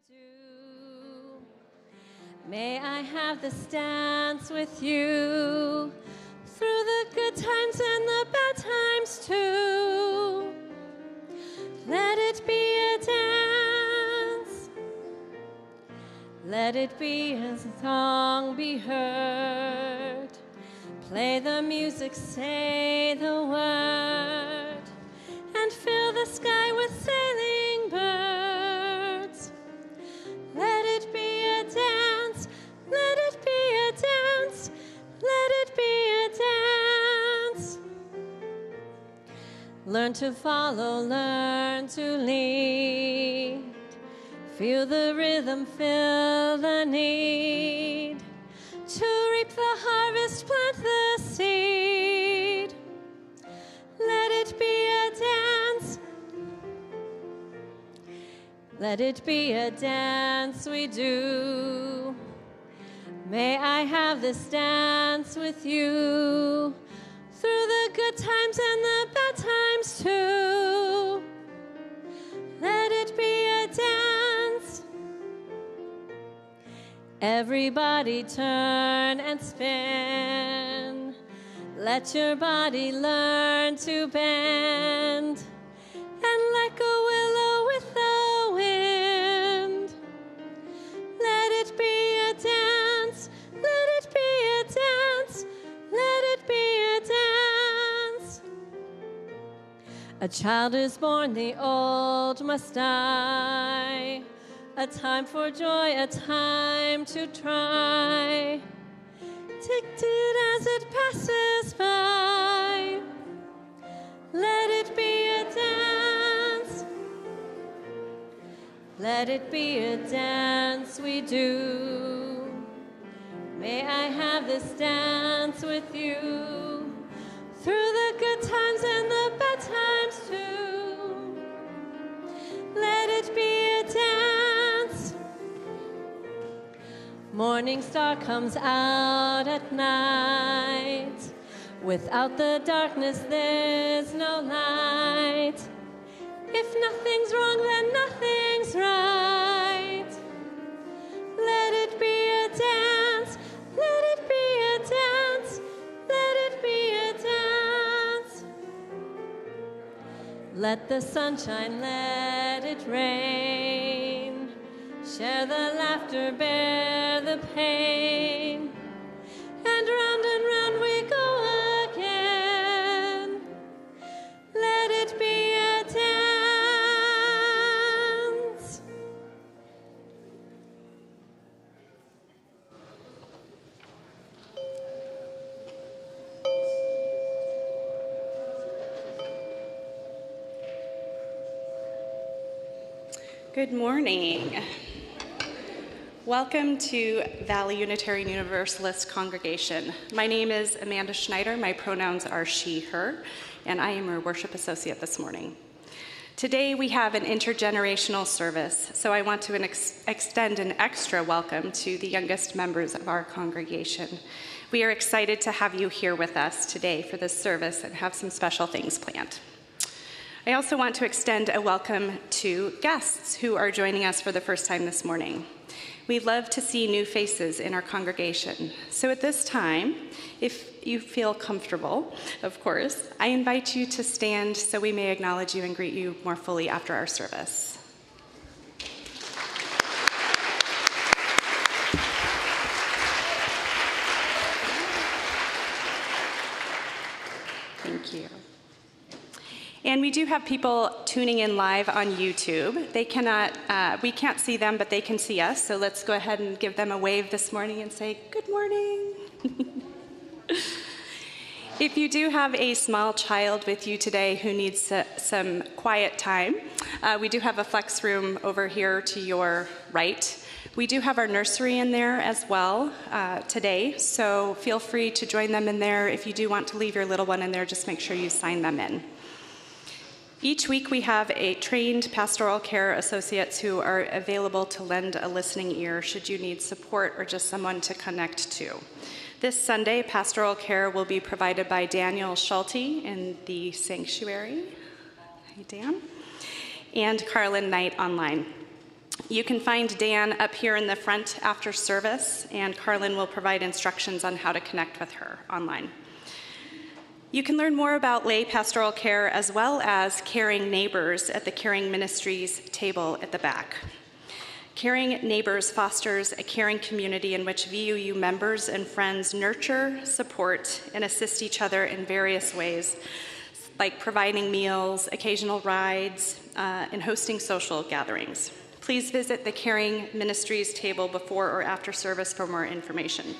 do. May I have this dance with you through the good times and the bad times too. Let it be a dance. Let it be a song be heard. Play the music, say the word, and fill the sky with sailing birds. Let it be a dance, let it be a dance, let it be a dance. Learn to follow, learn to lead. Feel the rhythm, feel the need. To reap the harvest, plant the seed. Let it be a dance. Let it be a dance we do. May I have this dance with you through the good times and the bad times too. Let it be a dance. Everybody turn and spin. Let your body learn to bend. And like a willow with the wind. Let it be a dance. Let it be a dance. Let it be a dance. A child is born, the old must die. A time for joy, a time to try. Ticked it as it passes by. Let it be a dance. Let it be a dance we do. May I have this dance with you through the good times and the bad times too. Let it be a dance. Morning star comes out at night. Without the darkness, there's no light. If nothing's wrong, then nothing's right. Let it be a dance. Let it be a dance. Let it be a dance. Let the sunshine, let it rain. Share the laughter, bear the pain. And round we go again. Let it be a dance. Good morning. Welcome to Valley Unitarian Universalist Congregation. My name is Amanda Schneider. My pronouns are she, her, and I am your worship associate this morning. Today we have an intergenerational service, so I want to extend an extra welcome to the youngest members of our congregation. We are excited to have you here with us today for this service and have some special things planned. I also want to extend a welcome to guests who are joining us for the first time this morning. We love to see new faces in our congregation. So at this time, if you feel comfortable, of course, I invite you to stand so we may acknowledge you and greet you more fully after our service. Thank you. And we do have people tuning in live on YouTube. They cannot, we can't see them, but they can see us. So let's go ahead and give them a wave this morning and say, good morning. If you do have a small child with you today who needs some quiet time, we do have a flex room over here to your right. We do have our nursery in there as well today, so feel free to join them in there. If you do want to leave your little one in there, just make sure you sign them in. Each week we have a trained pastoral care associates who are available to lend a listening ear should you need support or just someone to connect to. This Sunday, pastoral care will be provided by Daniel Schulte in the sanctuary. Hi, Dan. And Carlin Knight online. You can find Dan up here in the front after service, and Carlin will provide instructions on how to connect with her online. You can learn more about lay pastoral care as well as caring neighbors at the Caring Ministries table at the back. Caring Neighbors fosters a caring community in which VUU members and friends nurture, support, and assist each other in various ways, like providing meals, occasional rides, and hosting social gatherings. Please visit the Caring Ministries table before or after service for more information.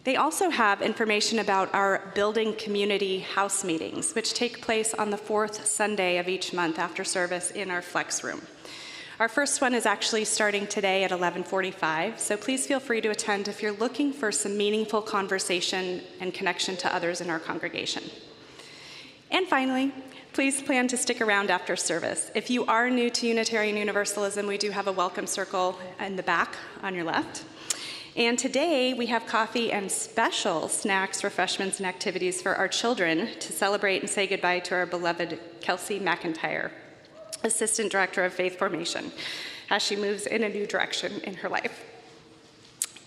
They also have information about our building community house meetings, which take place on the fourth Sunday of each month after service in our flex room. Our first one is actually starting today at 11:45, so please feel free to attend if you're looking for some meaningful conversation and connection to others in our congregation. And finally, please plan to stick around after service. If you are new to Unitarian Universalism, we do have a welcome circle in the back on your left. And today we have coffee and special snacks, refreshments, and activities for our children to celebrate and say goodbye to our beloved Kelsey McIntyre, Assistant Director of Faith Formation, as she moves in a new direction in her life.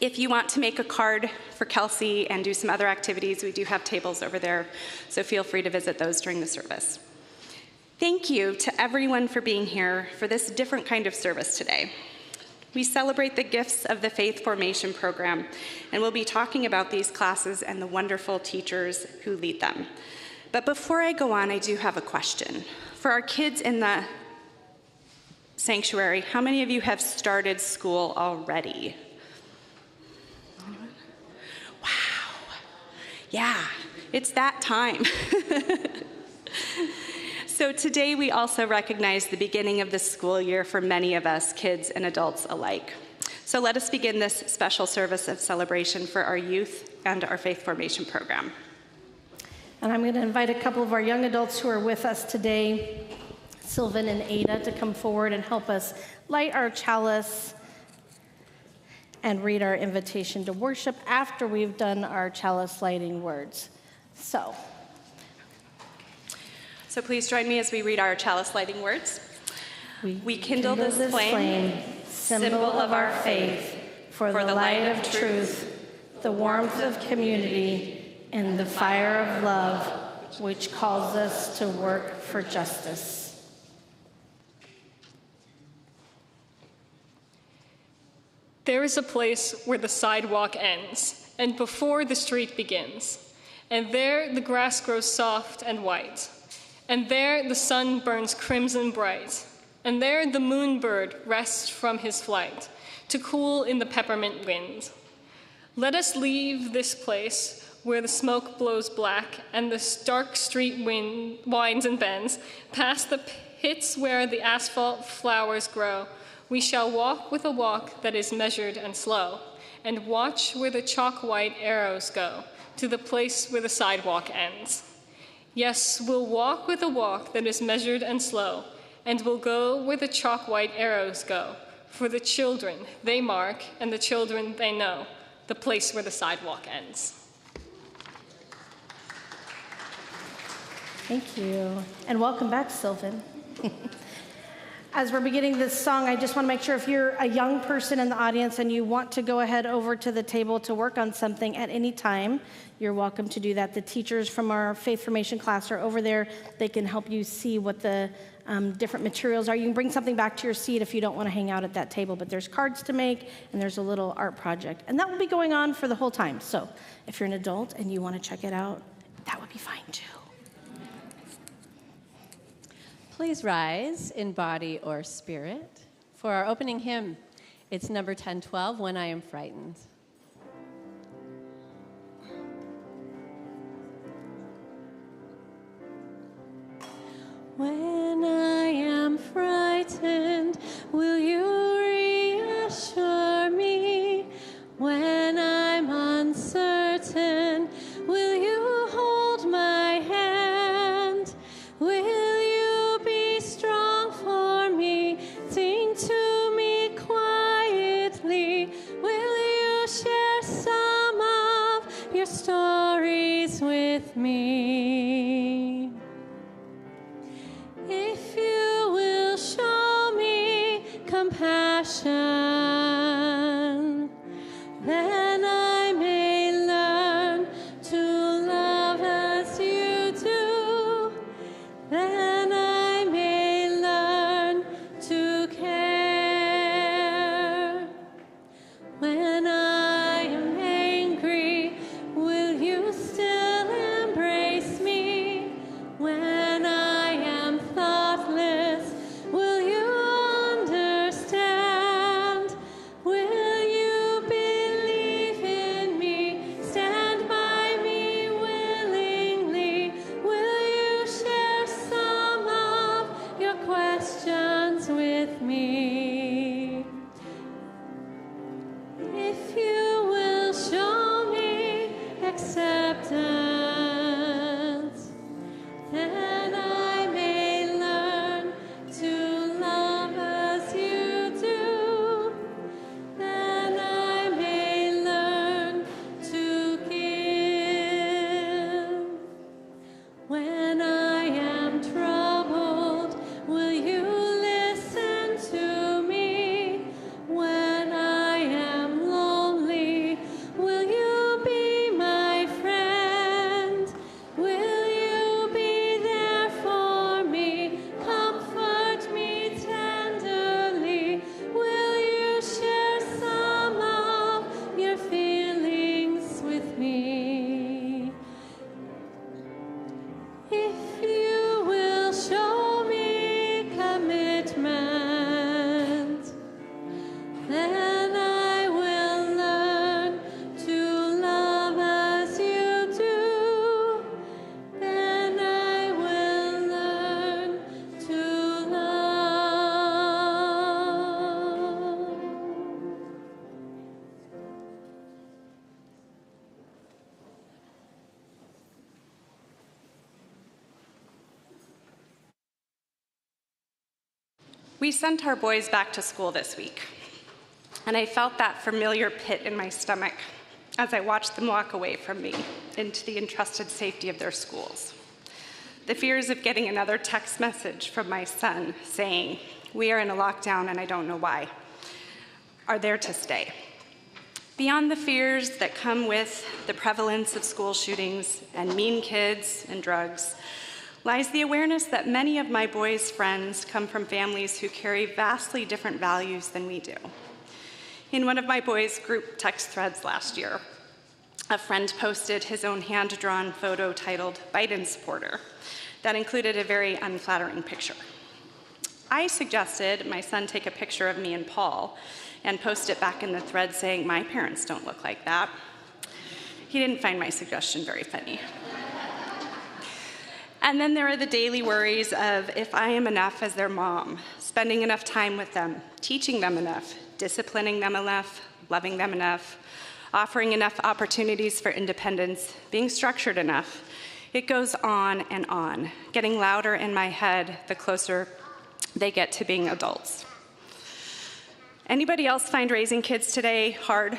If you want to make a card for Kelsey and do some other activities, we do have tables over there, so feel free to visit those during the service. Thank you to everyone for being here for this different kind of service today. We celebrate the gifts of the Faith Formation program, and we'll be talking about these classes and the wonderful teachers who lead them. But before I go on, I do have a question. For our kids in the sanctuary, how many of you have started school already? Wow. Yeah, it's that time. So today we also recognize the beginning of the school year for many of us, kids and adults alike. So let us begin this special service of celebration for our youth and our Faith Formation program. And I'm going to invite a couple of our young adults who are with us today, Sylvan and Ada, to come forward and help us light our chalice and read our invitation to worship after we've done our chalice lighting words. So please join me as we read our chalice lighting words. We kindle this flame, symbol of our faith, for the light of truth, the warmth of community, and the fire of love, which calls us to work for justice. There is a place where the sidewalk ends, and before the street begins, and there the grass grows soft and white. And there the sun burns crimson bright, and there the moonbird rests from his flight, to cool in the peppermint wind. Let us leave this place where the smoke blows black, and the stark street wind winds and bends, past the pits where the asphalt flowers grow. We shall walk with a walk that is measured and slow, and watch where the chalk-white arrows go, to the place where the sidewalk ends. Yes, we'll walk with a walk that is measured and slow, and we'll go where the chalk-white arrows go. For the children they mark, and the children they know, the place where the sidewalk ends. Thank you. And welcome back, Sylvan. As we're beginning this song, I just want to make sure if you're a young person in the audience and you want to go ahead over to the table to work on something at any time, you're welcome to do that. The teachers from our Faith Formation class are over there. They can help you see what the different materials are. You can bring something back to your seat if you don't want to hang out at that table, but there's cards to make and there's a little art project. And that will be going on for the whole time. So if you're an adult and you want to check it out, that would be fine too. Please rise in body or spirit for our opening hymn. It's number 1012, When I Am Frightened. When I am frightened, will you reassure me? When I'm uncertain, will you hold my hand? Will you be strong for me? Sing to me quietly. Will you share some of your stories with me? If you will show me compassion We sent our boys back to school this week, and I felt that familiar pit in my stomach as I watched them walk away from me into the entrusted safety of their schools. The fears of getting another text message from my son saying, "We are in a lockdown and I don't know why," are there to stay. Beyond the fears that come with the prevalence of school shootings and mean kids and drugs, lies the awareness that many of my boys' friends come from families who carry vastly different values than we do. In one of my boys' group text threads last year, a friend posted his own hand-drawn photo titled "Biden Supporter" that included a very unflattering picture. I suggested my son take a picture of me and Paul and post it back in the thread saying, "My parents don't look like that." He didn't find my suggestion very funny. And then there are the daily worries of if I am enough as their mom, spending enough time with them, teaching them enough, disciplining them enough, loving them enough, offering enough opportunities for independence, being structured enough. It goes on, getting louder in my head the closer they get to being adults. Anybody else find raising kids today hard?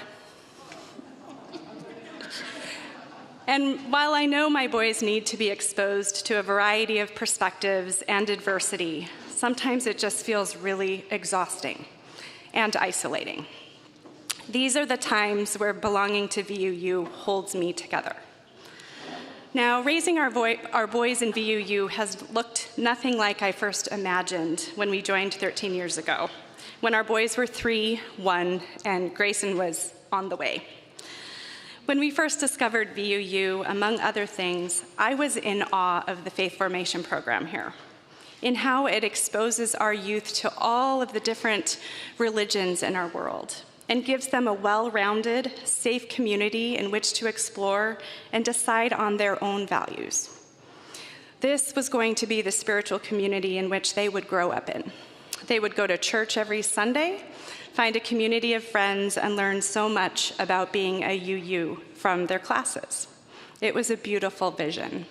And while I know my boys need to be exposed to a variety of perspectives and adversity, sometimes it just feels really exhausting and isolating. These are the times where belonging to VUU holds me together. Now, raising our boys in VUU has looked nothing like I first imagined when we joined 13 years ago, when our boys were 3, 1, and Grayson was on the way. When we first discovered VUU, among other things, I was in awe of the faith formation program here, in how it exposes our youth to all of the different religions in our world and gives them a well-rounded, safe community in which to explore and decide on their own values. This was going to be the spiritual community in which they would grow up in. They would go to church every Sunday, find a community of friends, and learn so much about being a UU from their classes. It was a beautiful vision.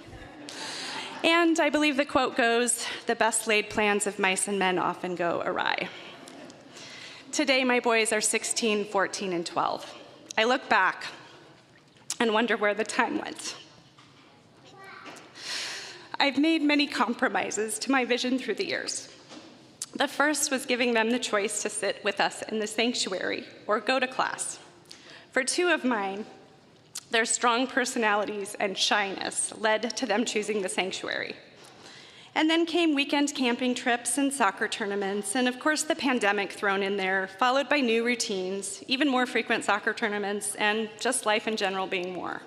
And I believe the quote goes, "The best laid plans of mice and men often go awry." Today, my boys are 16, 14, and 12. I look back and wonder where the time went. I've made many compromises to my vision through the years. The first was giving them the choice to sit with us in the sanctuary or go to class. For 2 of mine, their strong personalities and shyness led to them choosing the sanctuary. And then came weekend camping trips and soccer tournaments, and of course the pandemic thrown in there, followed by new routines, even more frequent soccer tournaments, and just life in general being more.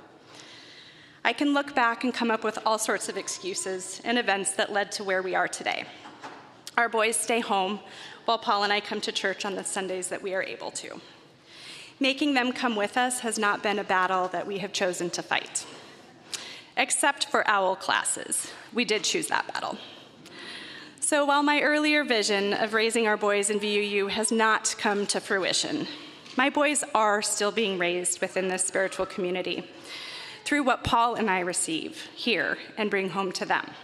I can look back and come up with all sorts of excuses and events that led to where we are today. Our boys stay home while Paul and I come to church on the Sundays that we are able to. Making them come with us has not been a battle that we have chosen to fight. Except for OWL classes. We did choose that battle. So while my earlier vision of raising our boys in VUU has not come to fruition, my boys are still being raised within this spiritual community through what Paul and I receive here and bring home to them.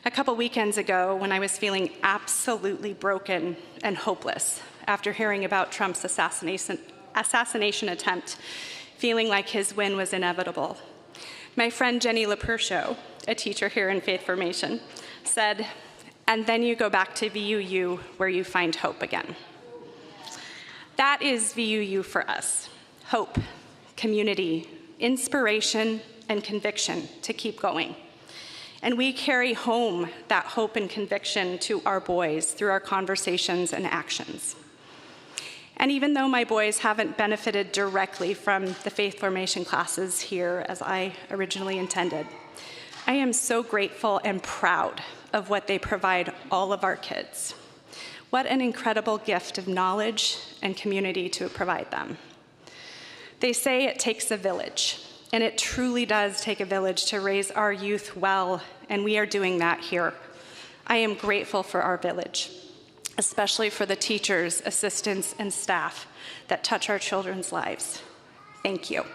A couple weekends ago, when I was feeling absolutely broken and hopeless after hearing about Trump's assassination attempt, feeling like his win was inevitable, my friend Jenny LaPercio, a teacher here in Faith Formation, said, "And then you go back to VUU where you find hope again." That is VUU for us: hope, community, inspiration, and conviction to keep going. And we carry home that hope and conviction to our boys through our conversations and actions. And even though my boys haven't benefited directly from the faith formation classes here as I originally intended, I am so grateful and proud of what they provide all of our kids. What an incredible gift of knowledge and community to provide them. They say it takes a village. And it truly does take a village to raise our youth well, and we are doing that here. I am grateful for our village, especially for the teachers, assistants, and staff that touch our children's lives. Thank you.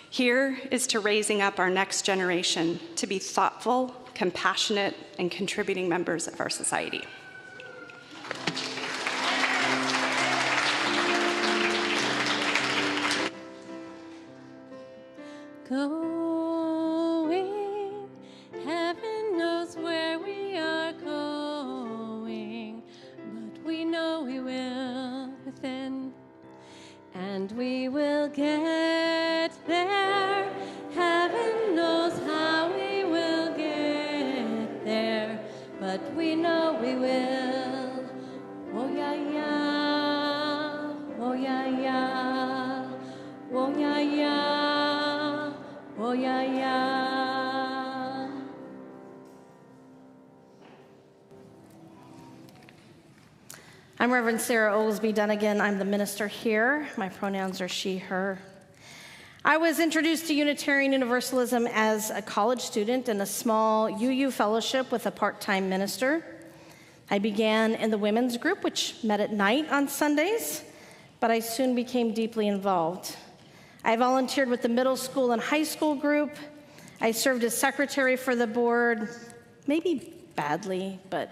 Here is to raising up our next generation to be thoughtful, compassionate, and contributing members of our society. going. Heaven knows where we are going, but we know we will within, and we will get there. Heaven knows how we will get there, but we know we will. Oh yeah, yeah. Oh yeah, yeah. Oh yeah, yeah. Oh yeah, yeah. I'm Reverend Sarah Oglesby Dunnigan. I'm the minister here. My pronouns are she, her. I was introduced to Unitarian Universalism as a college student in a small UU fellowship with a part-time minister. I began in the women's group, which met at night on Sundays, but I soon became deeply involved. I volunteered with the middle school and high school group. I served as secretary for the board, maybe badly, but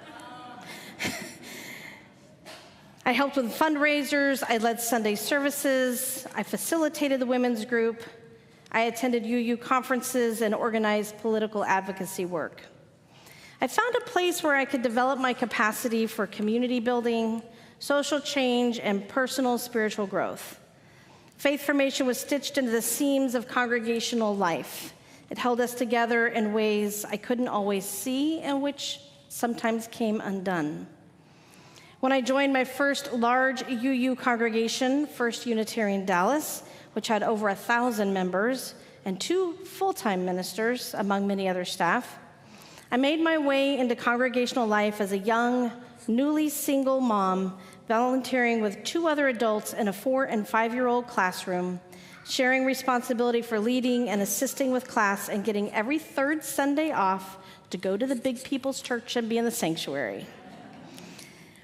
I helped with fundraisers, I led Sunday services, I facilitated the women's group, I attended UU conferences and organized political advocacy work. I found a place where I could develop my capacity for community building, social change, and personal spiritual growth. Faith formation was stitched into the seams of congregational life. It held us together in ways I couldn't always see and which sometimes came undone. When I joined my first large UU congregation, First Unitarian Dallas, which had over 1,000 members and 2 full-time ministers, among many other staff, I made my way into congregational life as a young, newly single mom, volunteering with 2 other adults in a 4- and 5-year-old classroom, sharing responsibility for leading and assisting with class and getting every 3rd Sunday off to go to the big people's church and be in the sanctuary.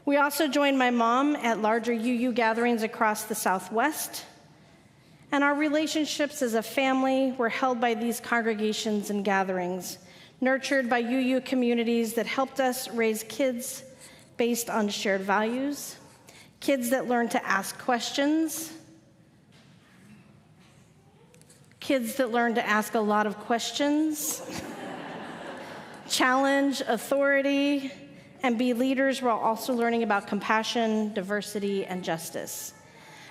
We also joined my mom at larger UU gatherings across the Southwest, and our relationships as a family were held by these congregations and gatherings, nurtured by UU communities that helped us raise kids based on shared values, kids that learned to ask questions, kids that learned to ask a lot of questions, challenge authority, and be leaders while also learning about compassion, diversity, and justice.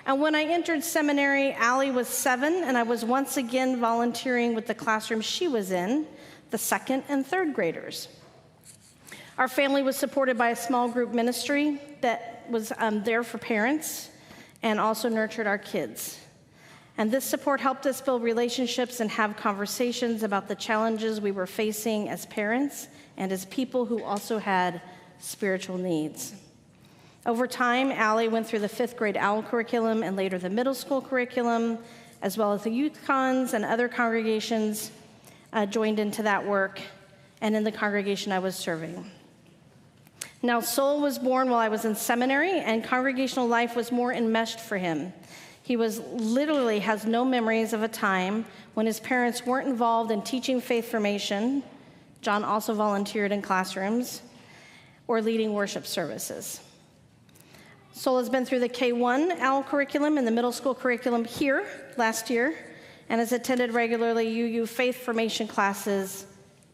And when I entered seminary, Allie was 7, and I was once again volunteering with the classroom she was in, the 2nd and 3rd graders. Our family was supported by a small group ministry that was there for parents and also nurtured our kids. And this support helped us build relationships and have conversations about the challenges we were facing as parents and as people who also had spiritual needs. Over time, Allie went through the 5th grade OWL curriculum and later the middle school curriculum, as well as the youth cons and other congregations joined into that work and in the congregation I was serving. Now, Sol was born while I was in seminary, and congregational life was more enmeshed for him. He literally has no memories of a time when his parents weren't involved in teaching faith formation. John also volunteered in classrooms or leading worship services. Sol has been through the K-1 OWL curriculum and the middle school curriculum here last year and has attended regularly UU faith formation classes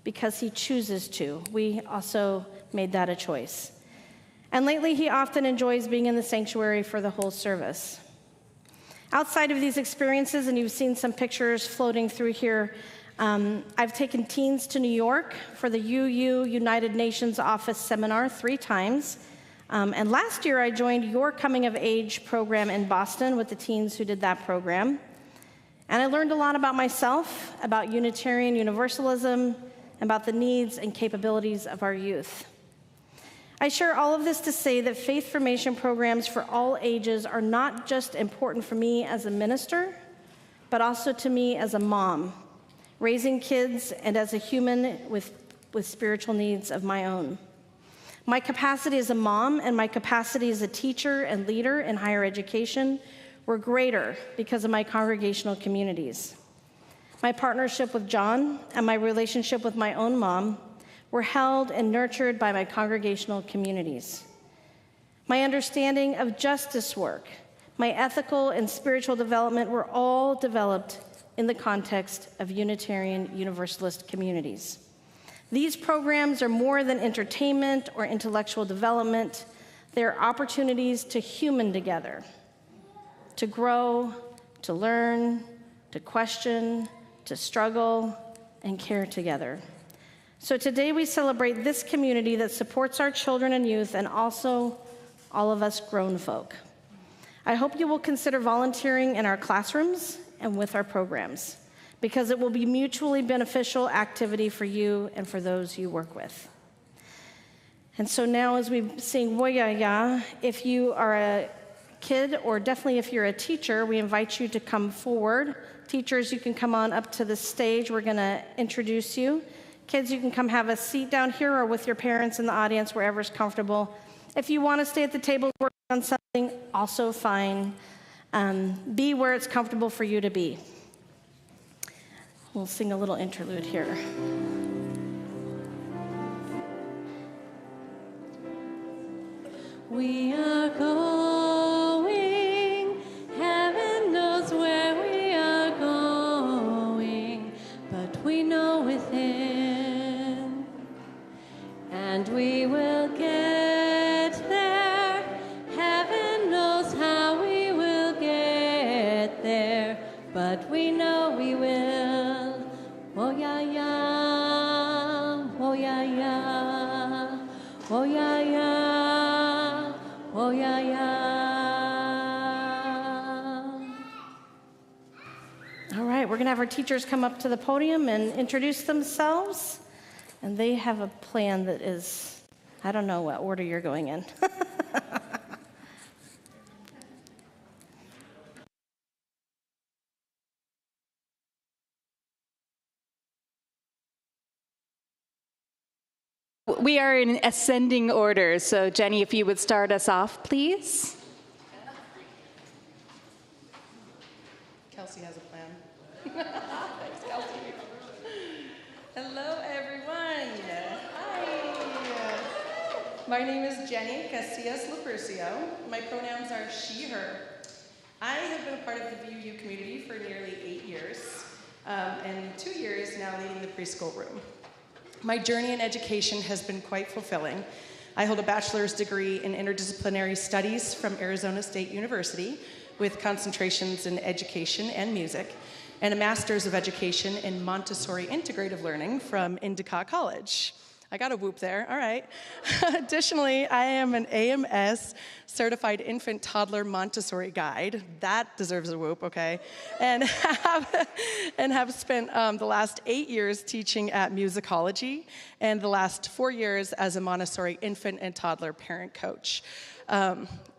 because he chooses to. We also made that a choice. And lately, he often enjoys being in the sanctuary for the whole service. Outside of these experiences, and you've seen some pictures floating through here, I've taken teens to New York for the UU United Nations Office Seminar 3 times. And last year, I joined your Coming of Age program in Boston with the teens who did that program. And I learned a lot about myself, about Unitarian Universalism, about the needs and capabilities of our youth. I share all of this to say that faith formation programs for all ages are not just important for me as a minister, but also to me as a mom, raising kids and as a human with spiritual needs of my own. My capacity as a mom and my capacity as a teacher and leader in higher education were greater because of my congregational communities. My partnership with John and my relationship with my own mom were held and nurtured by my congregational communities. My understanding of justice work, my ethical and spiritual development were all developed in the context of Unitarian Universalist communities. These programs are more than entertainment or intellectual development. They're opportunities to human together, to grow, to learn, to question, to struggle, and care together. So today we celebrate this community that supports our children and youth and also all of us grown folk. I hope you will consider volunteering in our classrooms and with our programs, because it will be mutually beneficial activity for you and for those you work with. And so now as we sing Woyaya, if you are a kid, or definitely if you're a teacher, we invite you to come forward. Teachers, you can come on up to the stage. We're going to introduce you. Kids, you can come have a seat down here or with your parents in the audience, wherever's comfortable. If you want to stay at the table working on something, also fine. Be where it's comfortable for you to be. We'll sing a little interlude here. We are going, heaven knows where we are going, but we know within, and we will get there. Heaven knows how we will get there, but we know we will. Oh yeah, yeah, oh yeah, yeah, oh yeah, yeah. Oh, yeah, yeah. All right, we're going to have our teachers come up to the podium and introduce themselves. And they have a plan that is, I don't know what order you're going in. We are in ascending order, so Jenny, if you would start us off, please. Kelsey has a plan. Thanks, Kelsey. Hello, everyone. Hi. My name is Jenny Casillas-Lupercio. My pronouns are she, her. I have been a part of the VUU community for nearly 8 years, and 2 years now leading the preschool room. My journey in education has been quite fulfilling. I hold a bachelor's degree in interdisciplinary studies from Arizona State University with concentrations in education and music, and a master's of education in Montessori integrative learning from Endicott College. I got a whoop there, all right. Additionally, I am an AMS certified infant toddler Montessori guide. That deserves a whoop, okay? And have spent the last 8 years teaching at musicology and the last 4 years as a Montessori infant and toddler parent coach. I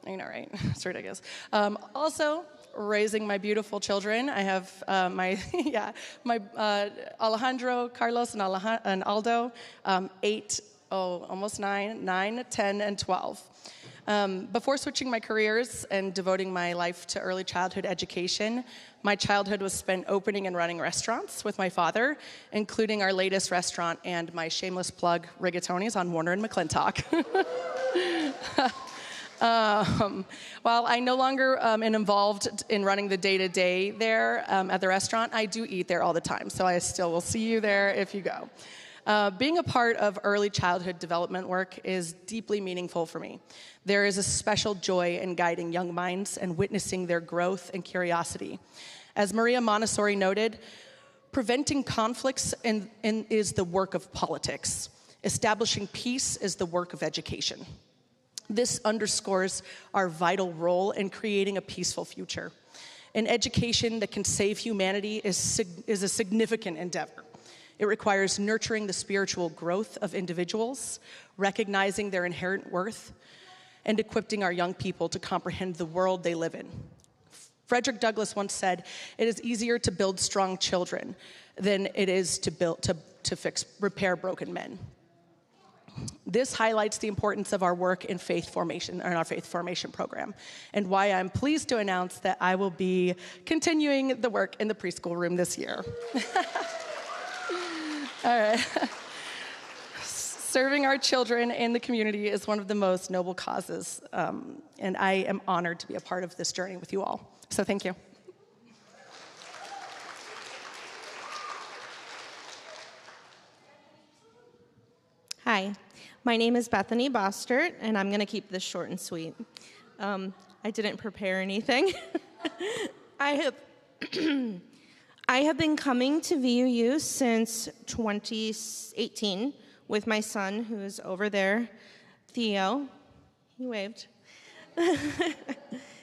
know, right? It's ridiculous. Also, raising my beautiful children. I have my Alejandro, Carlos, and Aldo, 8, almost 9, 10, and 12. Before switching my careers and devoting my life to early childhood education, my childhood was spent opening and running restaurants with my father, including our latest restaurant and my shameless plug, Rigatoni's on Warner and McClintock. While I no longer am involved in running the day-to-day there at the restaurant, I do eat there all the time, so I still will see you there if you go. Being a part of early childhood development work is deeply meaningful for me. There is a special joy in guiding young minds and witnessing their growth and curiosity. As Maria Montessori noted, preventing conflicts is the work of politics. Establishing peace is the work of education. This underscores our vital role in creating a peaceful future. An education that can save humanity is a significant endeavor. It requires nurturing the spiritual growth of individuals, recognizing their inherent worth, and equipping our young people to comprehend the world they live in. Frederick Douglass once said, "It is easier to build strong children than it is to repair broken men." This highlights the importance of our work in faith formation, or in our faith formation program, and why I'm pleased to announce that I will be continuing the work in the preschool room this year. All right. Serving our children in the community is one of the most noble causes, and I am honored to be a part of this journey with you all. So thank you. Hi, my name is Bethany Bostert, and I'm going to keep this short and sweet. I didn't prepare anything. I have been coming to VUU since 2018 with my son, who's over there, Theo. He waved.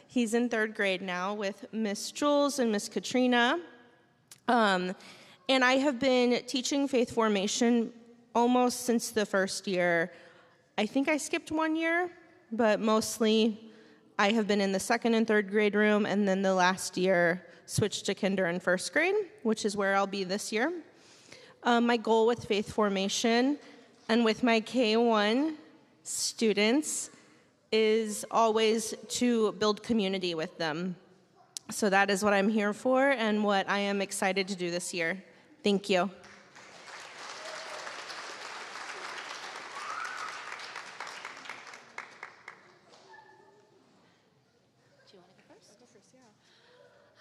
He's in 3rd grade now with Miss Jules and Miss Katrina. And I have been teaching faith formation almost since the first year. I think I skipped 1 year, but mostly I have been in the 2nd and 3rd grade room, and then the last year switched to kinder and 1st grade, which is where I'll be this year. My goal with faith formation and with my K1 students is always to build community with them. So that is what I'm here for and what I am excited to do this year. Thank you.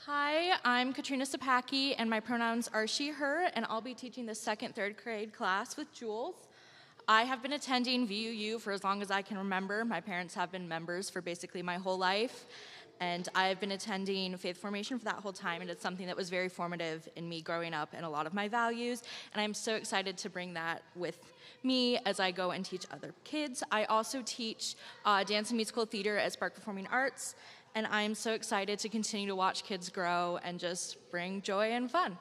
Hi, I'm Katrina Sapacki, and my pronouns are she, her, and I'll be teaching the 2nd, 3rd grade class with Jules. I have been attending VUU for as long as I can remember. My parents have been members for basically my whole life, and I've been attending faith formation for that whole time, and it's something that was very formative in me growing up and a lot of my values, and I'm so excited to bring that with me as I go and teach other kids. I also teach dance and musical theater at Spark Performing Arts, and I'm so excited to continue to watch kids grow and just bring joy and fun.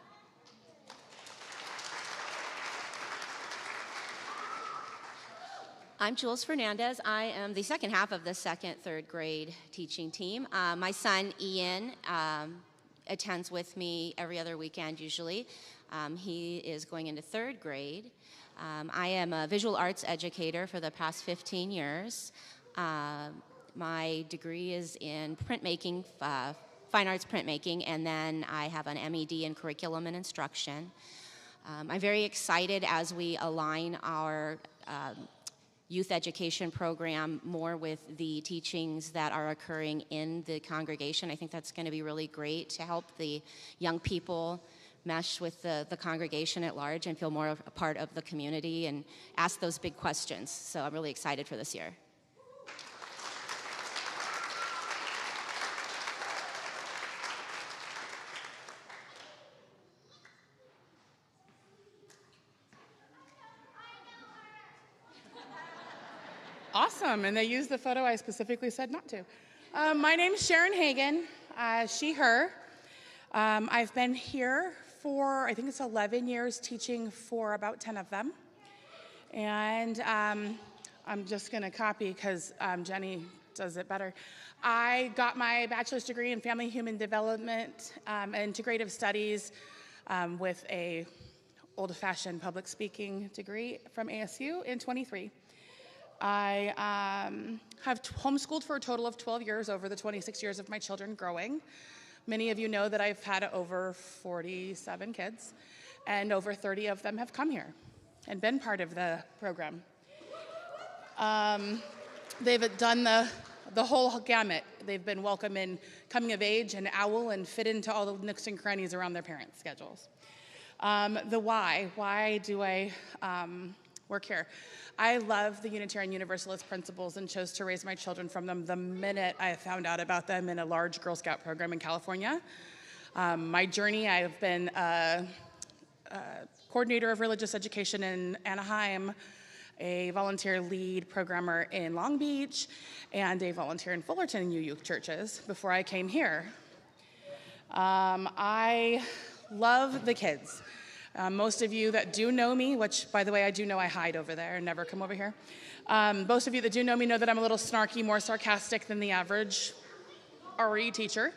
I'm Jules Fernandez. I am the second half of the 2nd, 3rd grade teaching team. My son, Ian, attends with me every other weekend usually. He is going into 3rd grade. I am a visual arts educator for the past 15 years. My degree is in printmaking, fine arts printmaking, and then I have an MED in curriculum and instruction. I'm very excited as we align our youth education program more with the teachings that are occurring in the congregation. I think that's going to be really great to help the young people mesh with the congregation at large and feel more of a part of the community and ask those big questions. So I'm really excited for this year. Awesome, and they used the photo I specifically said not to. My name's Sharon Hagan, she, her. I've been here for, I think it's 11 years, teaching for about 10 of them. And I'm just gonna copy because Jenny does it better. I got my bachelor's degree in family human development and integrative studies with a old-fashioned public speaking degree from ASU in 23. I have homeschooled for a total of 12 years over the 26 years of my children growing. Many of you know that I've had over 47 kids, and over 30 of them have come here and been part of the program. They've done the whole gamut. They've been welcome in coming of age and OWL and fit into all the nooks and crannies around their parents' schedules. The why do I work here? I love the Unitarian Universalist principles and chose to raise my children from them the minute I found out about them in a large Girl Scout program in California. My journey, I've been a coordinator of religious education in Anaheim, a volunteer lead programmer in Long Beach, and a volunteer in Fullerton UU churches before I came here. I love the kids. Most of you that do know me, which, by the way, I do know I hide over there and never come over here. Most of you that do know me know that I'm a little snarky, more sarcastic than the average RE teacher,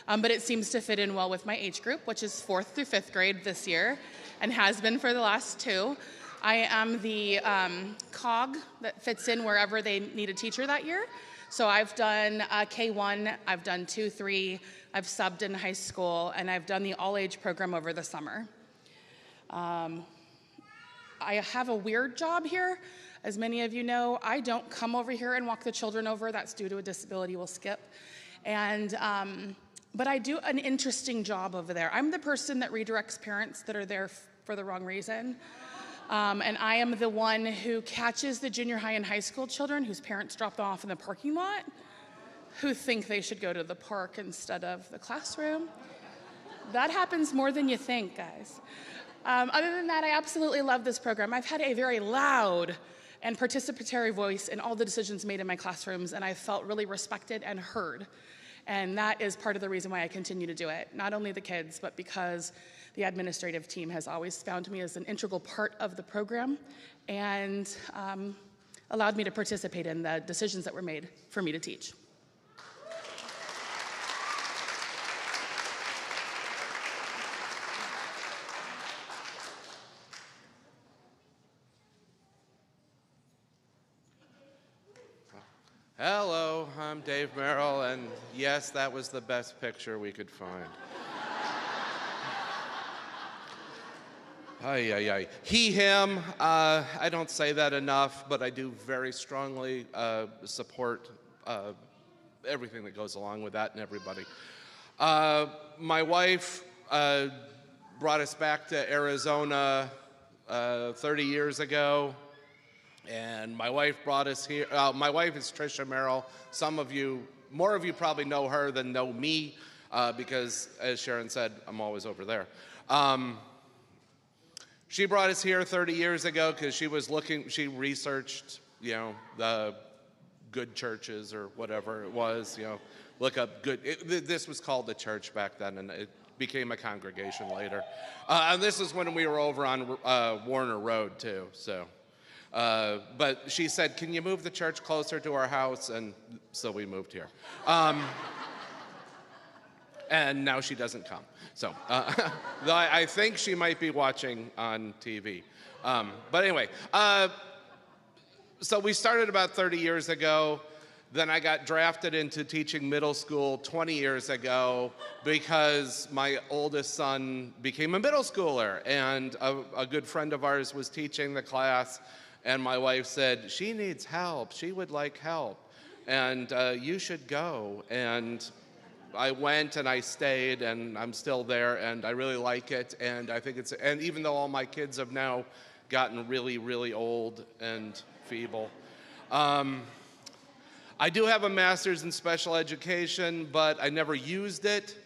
but it seems to fit in well with my age group, which is 4th through 5th grade this year and has been for the last 2. I am the cog that fits in wherever they need a teacher that year. So I've done K1, I've done 2, 3, I've subbed in high school, and I've done the all-age program over the summer. I have a weird job here. As many of you know, I don't come over here and walk the children over. That's due to a disability we'll skip. And, but I do an interesting job over there. I'm the person that redirects parents that are there for the wrong reason. And I am the one who catches the junior high and high school children whose parents dropped them off in the parking lot, who think they should go to the park instead of the classroom. That happens more than you think, guys. Other than that, I absolutely love this program. I've had a very loud and participatory voice in all the decisions made in my classrooms, and I felt really respected and heard. And that is part of the reason why I continue to do it. Not only the kids, but because the administrative team has always found me as an integral part of the program and allowed me to participate in the decisions that were made for me to teach. Hello, I'm Dave Merrill, and yes, that was the best picture we could find. He, him, I don't say that enough, but I do very strongly support everything that goes along with that and everybody. My wife brought us back to Arizona 30 years ago. And my wife brought us here. My wife is Tricia Merrill. More of you probably know her than know me, because, as Sharon said, I'm always over there. She brought us here 30 years ago because she researched, the good churches or whatever it was, look up good. This was called the church back then, and it became a congregation later. And this is when we were over on Warner Road, too, so. But she said, can you move the church closer to our house? And so we moved here. And now she doesn't come. So I think she might be watching on TV. But anyway, so we started about 30 years ago. Then I got drafted into teaching middle school 20 years ago because my oldest son became a middle schooler. And a good friend of ours was teaching the class. And my wife said, she needs help. She would like help. And you should go. And I went and I stayed, and I'm still there, and I really like it. And I think and even though all my kids have now gotten really, really old and feeble. I do have a master's in special education, but I never used it.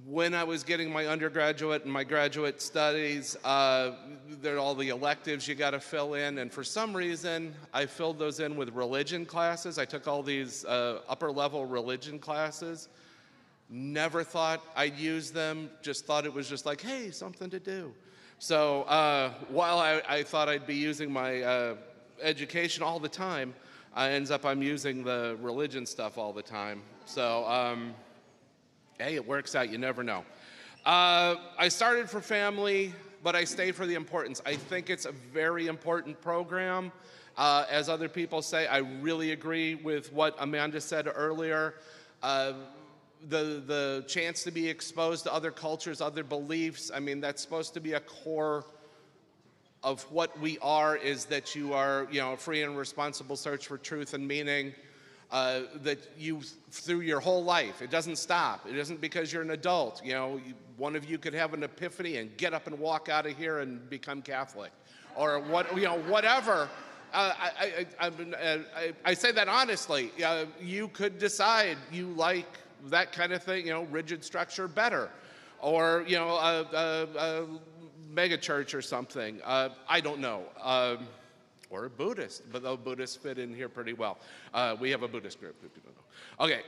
When I was getting my undergraduate and my graduate studies, there are all the electives you got to fill in, and for some reason, I filled those in with religion classes. I took all these upper-level religion classes. Never thought I'd use them, just thought it was just like, hey, something to do. So while I thought I'd be using my education all the time, ends up I'm using the religion stuff all the time. So. Hey, it works out, you never know. I started for family, but I stayed for the importance. I think it's a very important program. As other people say, I really agree with what Amanda said earlier. The chance to be exposed to other cultures, other beliefs, I mean, that's supposed to be a core of what we are, is that you are, a free and responsible search for truth and meaning. That you, through your whole life, it doesn't stop. It isn't because you're an adult. One of you could have an epiphany and get up and walk out of here and become Catholic, or whatever. I say that honestly. You could decide you like that kind of thing, rigid structure better, or a mega church or something. I don't know. Or a Buddhist, but though Buddhists fit in here pretty well. We have a Buddhist group, if people know. Okay,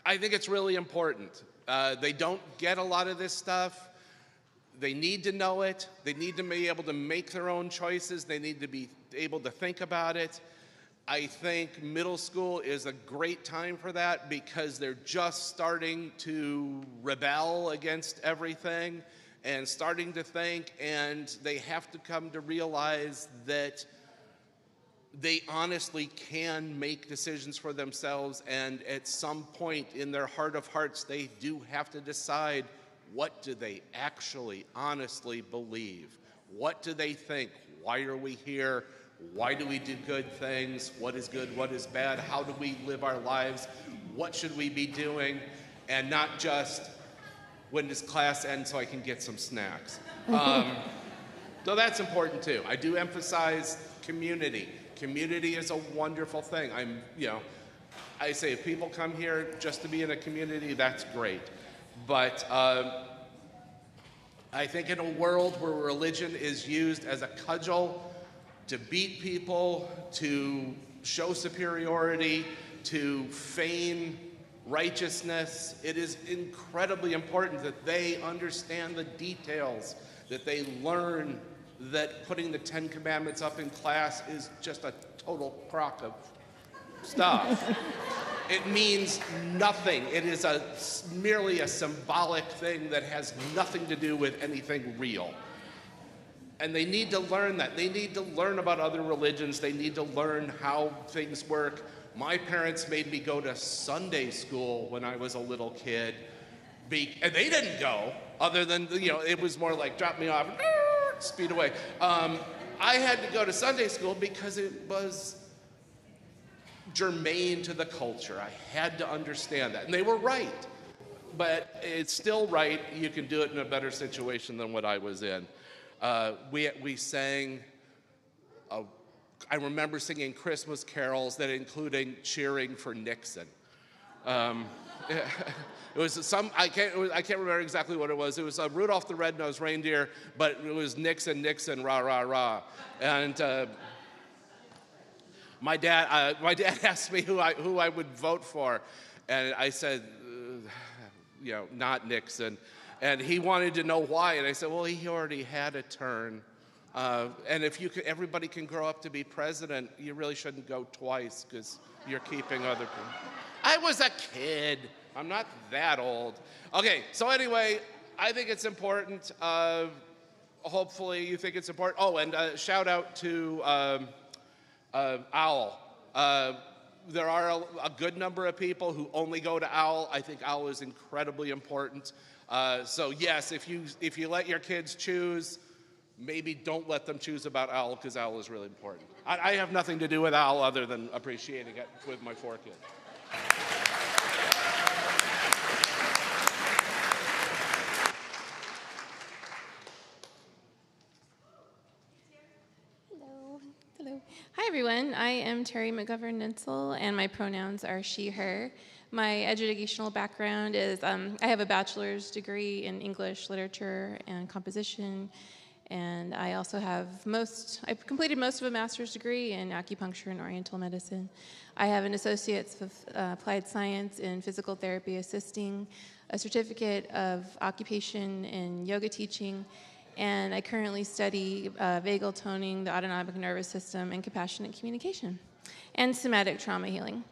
I think it's really important. They don't get a lot of this stuff. They need to know it. They need to be able to make their own choices. They need to be able to think about it. I think middle school is a great time for that because they're just starting to rebel against everything and starting to think, and they have to come to realize that they honestly can make decisions for themselves, and at some point in their heart of hearts, they do have to decide, what do they actually honestly believe? What do they think? Why are we here? Why do we do good things? What is good? What is bad? How do we live our lives? What should we be doing? And not just, when does class end so I can get some snacks? So that's important too. I do emphasize community. Community is a wonderful thing. I say if people come here just to be in a community, that's great. But I think in a world where religion is used as a cudgel to beat people, to show superiority, to feign righteousness, it is incredibly important that they understand the details, that they learn that putting the 10 Commandments up in class is just a total crock of stuff. It means nothing. It is merely a symbolic thing that has nothing to do with anything real. And they need to learn that. They need to learn about other religions. They need to learn how things work. My parents made me go to Sunday school when I was a little kid. And they didn't go, other than, it was more like drop me off, speed away. I had to go to Sunday school because it was germane to the culture. I had to understand that. And they were right. But it's still right. You can do it in a better situation than what I was in. We sang, I remember singing Christmas carols that included cheering for Nixon. It was I can't remember exactly what it was. It was Rudolph the Red-Nosed Reindeer, but it was Nixon, Nixon, rah, rah, rah. And my dad asked me who I would vote for, and I said, not Nixon. And he wanted to know why, and I said, well, he already had a turn. And if everybody can grow up to be president, you really shouldn't go twice because you're keeping other people. I was a kid. I'm not that old. Okay, so anyway, I think it's important. Hopefully you think it's important. Oh, and shout out to OWL. There are a good number of people who only go to OWL. I think OWL is incredibly important. So yes, if you let your kids choose, maybe don't let them choose about OWL because OWL is really important. I have nothing to do with OWL other than appreciating it with my 4 kids. Hello. Hi, everyone. I am Terry McGovern-Nintzel, and my pronouns are she, her. My educational background is I have a bachelor's degree in English, literature, and composition, and I also have I've completed most of a master's degree in acupuncture and oriental medicine. I have an associate's of applied science in physical therapy assisting, a certificate of occupation in yoga teaching, and I currently study vagal toning, the autonomic nervous system, and compassionate communication, and somatic trauma healing.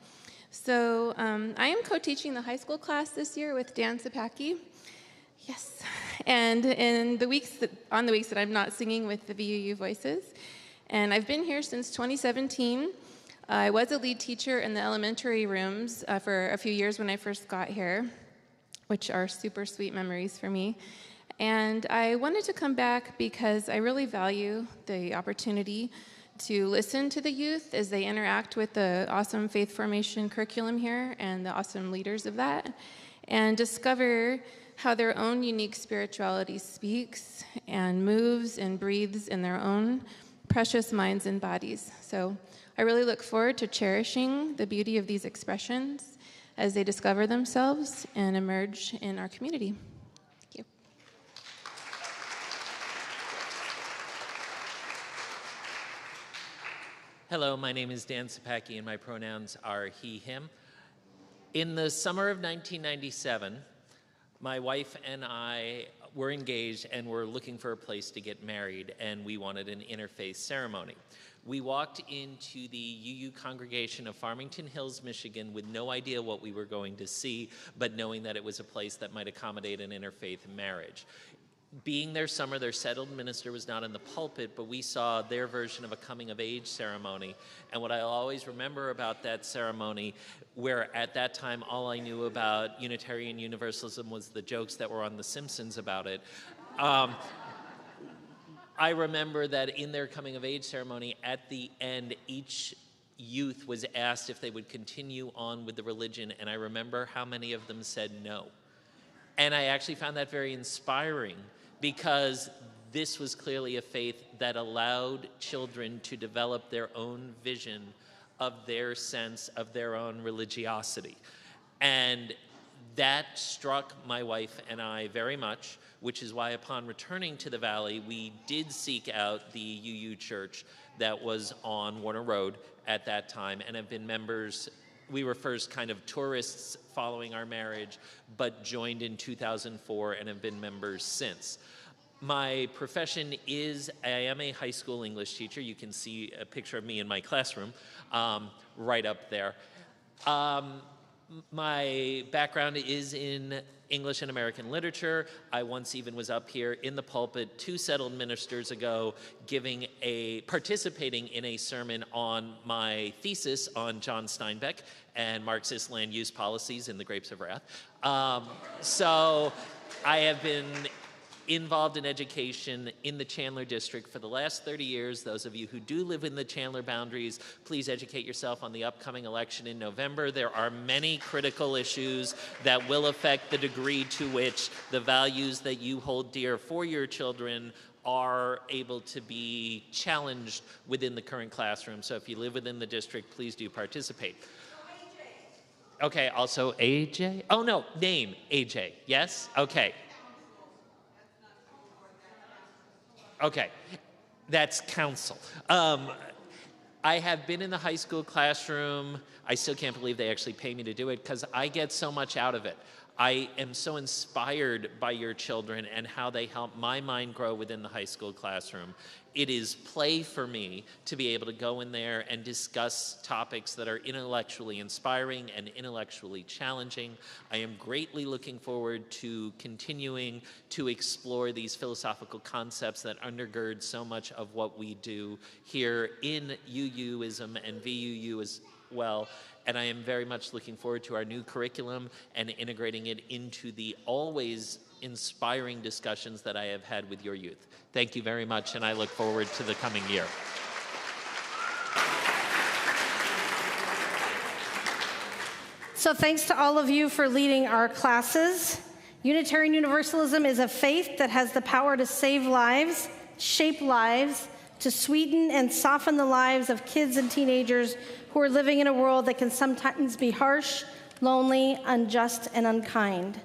So I am co-teaching the high school class this year with Dan Sapacki. Yes. And on the weeks that I'm not singing with the VUU voices. And I've been here since 2017. I was a lead teacher in the elementary rooms for a few years when I first got here, which are super sweet memories for me. And I wanted to come back because I really value the opportunity to listen to the youth as they interact with the awesome faith formation curriculum here and the awesome leaders of that, and discover how their own unique spirituality speaks and moves and breathes in their own precious minds and bodies. So I really look forward to cherishing the beauty of these expressions as they discover themselves and emerge in our community. Hello, my name is Dan Sapacki, and my pronouns are he, him. In the summer of 1997, my wife and I were engaged and were looking for a place to get married, and we wanted an interfaith ceremony. We walked into the UU congregation of Farmington Hills, Michigan, with no idea what we were going to see, but knowing that it was a place that might accommodate an interfaith marriage. Being their summer, their settled minister was not in the pulpit, but we saw their version of a coming-of-age ceremony. And what I'll always remember about that ceremony, where at that time all I knew about Unitarian Universalism was the jokes that were on The Simpsons about it, I remember that in their coming-of-age ceremony, at the end, each youth was asked if they would continue on with the religion, and I remember how many of them said no. And I actually found that very inspiring because this was clearly a faith that allowed children to develop their own vision of their sense of their own religiosity. And that struck my wife and I very much, which is why upon returning to the Valley, we did seek out the UU church that was on Warner Road at that time and have been members. We were first kind of tourists following our marriage, but joined in 2004 and have been members since. My profession is, I am a high school English teacher. You can see a picture of me in my classroom right up there. My background is in English and American literature. I once even was up here in the pulpit 2 settled ministers ago participating in a sermon on my thesis on John Steinbeck and Marxist land use policies in The Grapes of Wrath. So I have been involved in education in the Chandler district for the last 30 years. Those of you who do live in the Chandler boundaries, please educate yourself on the upcoming election in November. There are many critical issues that will affect the degree to which the values that you hold dear for your children are able to be challenged within the current classroom. So if you live within the district, please do participate. Okay, also AJ? Oh no, name AJ, yes? Okay. Okay, that's counsel. I have been in the high school classroom. I still can't believe they actually pay me to do it because I get so much out of it. I am so inspired by your children and how they help my mind grow within the high school classroom. It is play for me to be able to go in there and discuss topics that are intellectually inspiring and intellectually challenging. I am greatly looking forward to continuing to explore these philosophical concepts that undergird so much of what we do here in UUism and VUU as well. And I am very much looking forward to our new curriculum and integrating it into the always inspiring discussions that I have had with your youth. Thank you very much, and I look forward to the coming year. So thanks to all of you for leading our classes. Unitarian Universalism is a faith that has the power to save lives, shape lives, to sweeten and soften the lives of kids and teenagers who are living in a world that can sometimes be harsh, lonely, unjust, and unkind.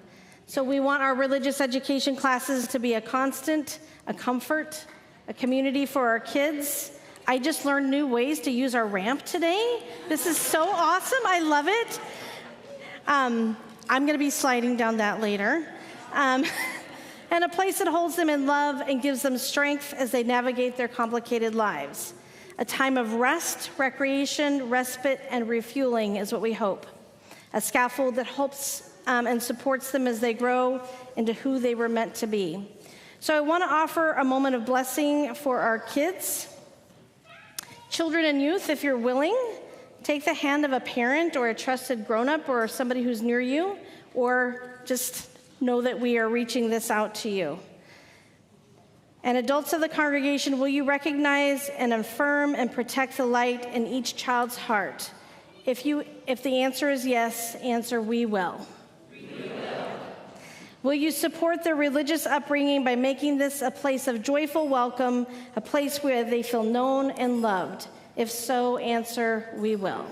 So we want our religious education classes to be a constant, a comfort, a community for our kids. I just learned new ways to use our ramp today. This is so awesome. I love it. I'm going to be sliding down that later. And a place that holds them in love and gives them strength as they navigate their complicated lives. A time of rest, recreation, respite, and refueling is what we hope. A scaffold that helps and supports them as they grow into who they were meant to be. So I want to offer a moment of blessing for our kids. Children and youth, if you're willing, take the hand of a parent or a trusted grown-up or somebody who's near you, or just know that we are reaching this out to you. And adults of the congregation, will you recognize and affirm and protect the light in each child's heart? If the answer is yes, answer we will. We will. Will you support their religious upbringing by making this a place of joyful welcome, a place where they feel known and loved? If so, answer we will.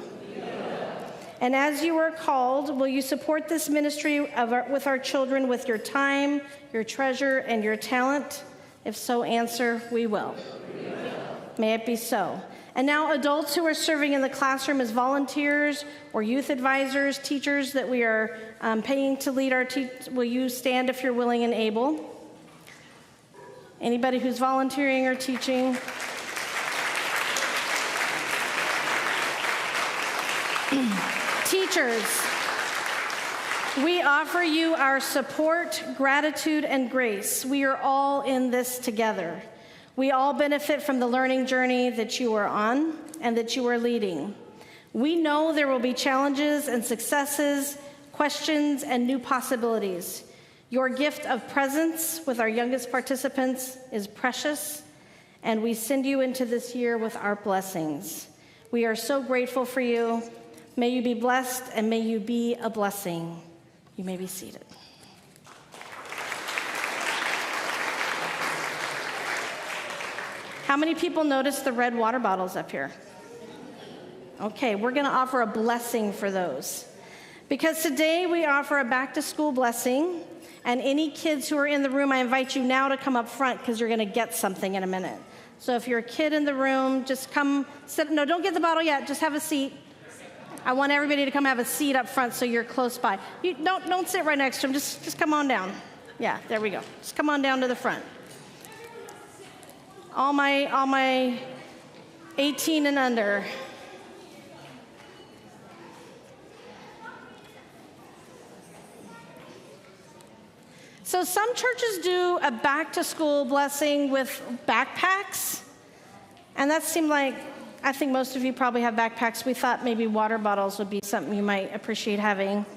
And as you are called, will you support this ministry with our children with your time, your treasure, and your talent? If so, answer, we will. May it be so. And now adults who are serving in the classroom as volunteers or youth advisors, teachers that we are paying to lead our will you stand if you're willing and able? Anybody who's volunteering or teaching? Teachers, we offer you our support, gratitude, and grace. We are all in this together. We all benefit from the learning journey that you are on and that you are leading. We know there will be challenges and successes, questions, and new possibilities. Your gift of presence with our youngest participants is precious, and we send you into this year with our blessings. We are so grateful for you. May you be blessed, and may you be a blessing. You may be seated. How many people noticed the red water bottles up here? Okay, we're going to offer a blessing for those. Because today we offer a back-to-school blessing, and any kids who are in the room, I invite you now to come up front because you're going to get something in a minute. So if you're a kid in the room, just come sit. No, don't get the bottle yet. Just have a seat. I want everybody to come have a seat up front so you're close by. You don't sit right next to them. Just come on down. Yeah, there we go. Just come on down to the front. All my 18 and under. So some churches do a back-to-school blessing with backpacks, and that seemed like, I think most of you probably have backpacks. We thought maybe water bottles would be something you might appreciate having.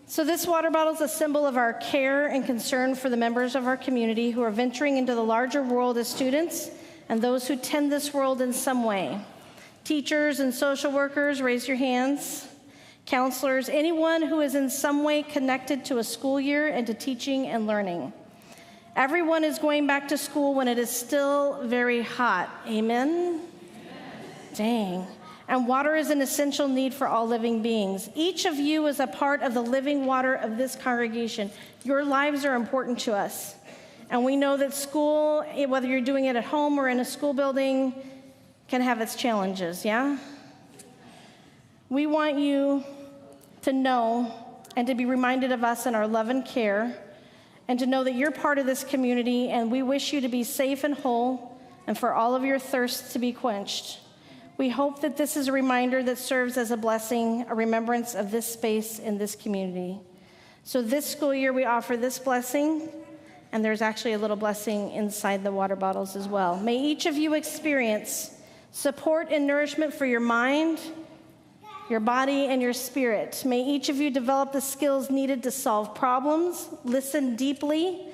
So this water bottle is a symbol of our care and concern for the members of our community who are venturing into the larger world as students and those who tend this world in some way. Teachers and social workers, raise your hands. Counselors, anyone who is in some way connected to a school year and to teaching and learning. Everyone is going back to school when it is still very hot. Amen? Dang. And water is an essential need for all living beings. Each of you is a part of the living water of this congregation. Your lives are important to us. And we know that school, whether you're doing it at home or in a school building, can have its challenges, yeah? We want you to know and to be reminded of us and our love and care, and to know that you're part of this community, and we wish you to be safe and whole, and for all of your thirsts to be quenched. We hope that this is a reminder that serves as a blessing, a remembrance of this space in this community. So this school year, we offer this blessing, and there's actually a little blessing inside the water bottles as well. May each of you experience support and nourishment for your mind, your body, and your spirit. May each of you develop the skills needed to solve problems, listen deeply,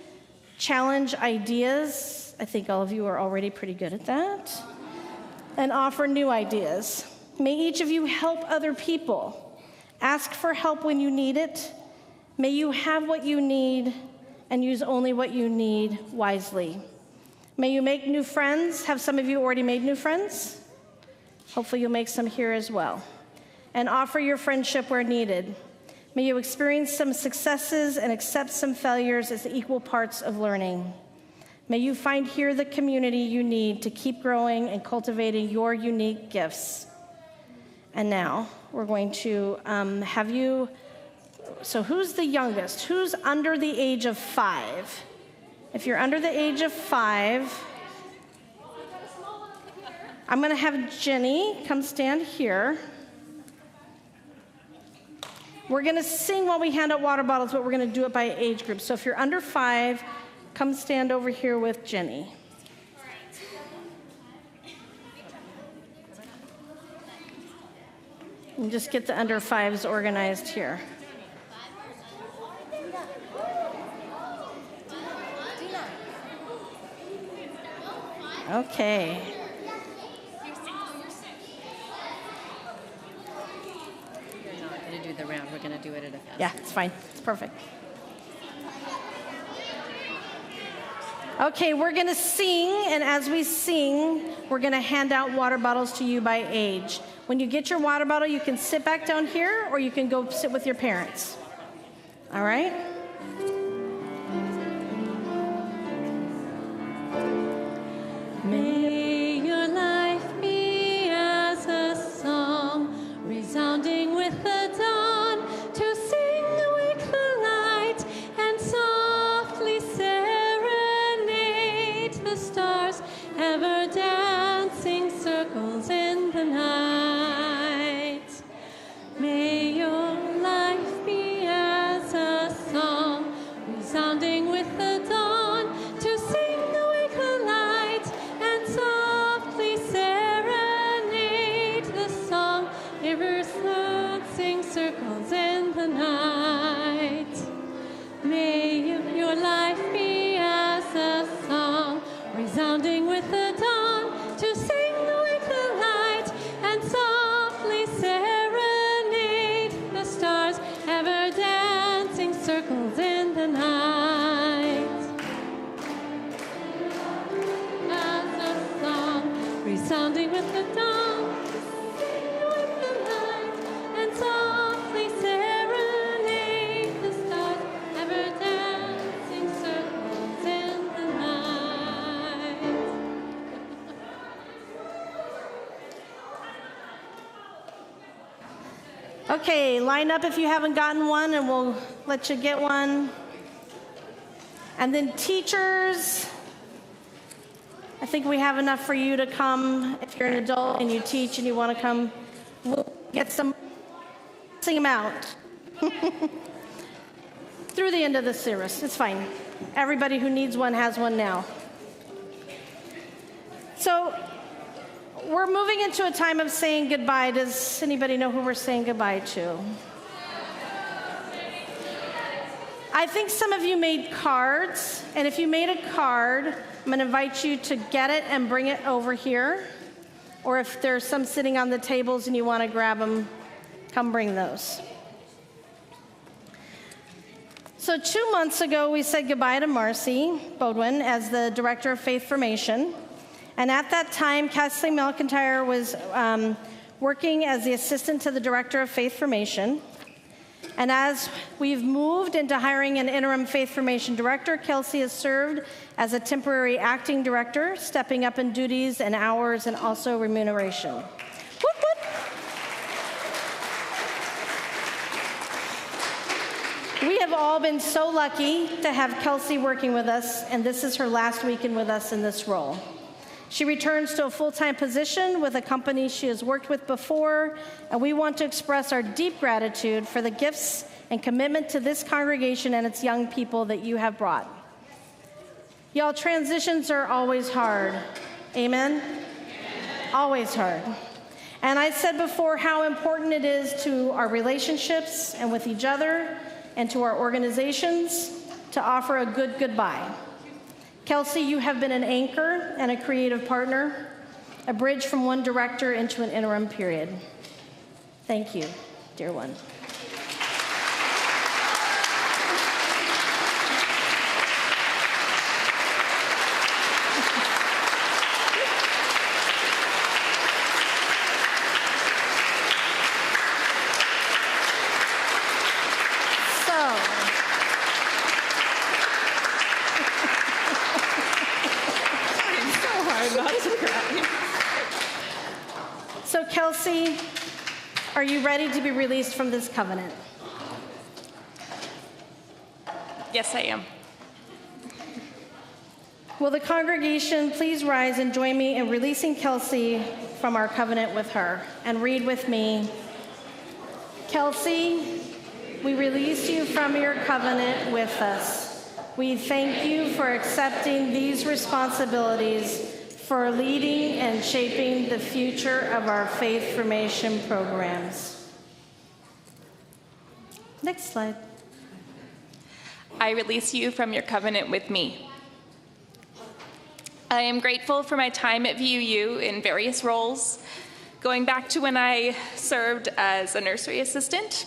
challenge ideas. I think all of you are already pretty good at that. And offer new ideas. May each of you help other people. Ask for help when you need it. May you have what you need and use only what you need wisely. May you make new friends. Have some of you already made new friends? Hopefully you'll make some here as well. And offer your friendship where needed. May you experience some successes and accept some failures as equal parts of learning. May you find here the community you need to keep growing and cultivating your unique gifts. And now we're going to have you, so who's the youngest? Who's under the age of 5? If you're under the age of 5, I'm going to have Jenny come stand here. We're going to sing while we hand out water bottles, but we're going to do it by age group. So if you're under 5, come stand over here with Jenny. And just get the under 5s organized here. Okay. Do the round. We're going to do it at a fast. Yeah, it's fine. It's perfect. Okay, we're going to sing, and as we sing, we're going to hand out water bottles to you by age. When you get your water bottle, you can sit back down here, or you can go sit with your parents. All right? May your life be as a song, resounding with the dawn, to sing awake the light and softly serenade the stars, ever dancing circles in the night. May your life be as a song, resounding with the dawn, to sing awake the light and softly serenade the song, ever dancing circles in the night. May your life be as a song, resounding with the dawn, to sing awake the light and softly serenade the stars, ever dancing circles in the night. Okay, line up if you haven't gotten one, and we'll let you get one. And then teachers, I think we have enough for you to come. If you're an adult and you teach and you want to come, we'll get some, sing them out. Through the end of the service, it's fine. Everybody who needs one has one now. So we're moving into a time of saying goodbye. Does anybody know who we're saying goodbye to? I think some of you made cards, and if you made a card, I'm going to invite you to get it and bring it over here. Or if there's some sitting on the tables and you want to grab them, come bring those. So 2 months ago, we said goodbye to Marcy Bodwin as the Director of Faith Formation. And at that time, Kathleen McIntyre was working as the assistant to the Director of Faith Formation. And as we've moved into hiring an interim Faith Formation Director, Kelsey has served as a temporary acting director, stepping up in duties and hours and also remuneration. Whoop, whoop. We have all been so lucky to have Kelsey working with us, and this is her last weekend with us in this role. She returns to a full-time position with a company she has worked with before, and we want to express our deep gratitude for the gifts and commitment to this congregation and its young people that you have brought. Y'all, transitions are always hard. Amen? Always hard. And I said before how important it is to our relationships and with each other and to our organizations to offer a good goodbye. Kelsey, you have been an anchor and a creative partner, a bridge from one director into an interim period. Thank you, dear one. So Kelsey, are you ready to be released from this covenant? Yes, I am. Will the congregation please rise and join me in releasing Kelsey from our covenant with her? And read with me. Kelsey, we release you from your covenant with us. We thank you for accepting these responsibilities for leading and shaping the future of our faith formation programs. Next slide. I release you from your covenant with me. I am grateful for my time at VUU in various roles, going back to when I served as a nursery assistant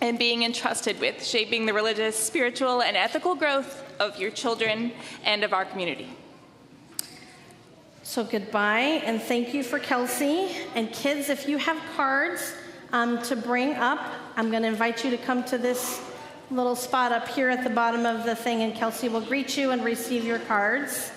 and being entrusted with shaping the religious, spiritual, and ethical growth of your children and of our community. So goodbye, and thank you for Kelsey. And kids, if you have cards to bring up, I'm going to invite you to come to this little spot up here at the bottom of the thing, and Kelsey will greet you and receive your cards.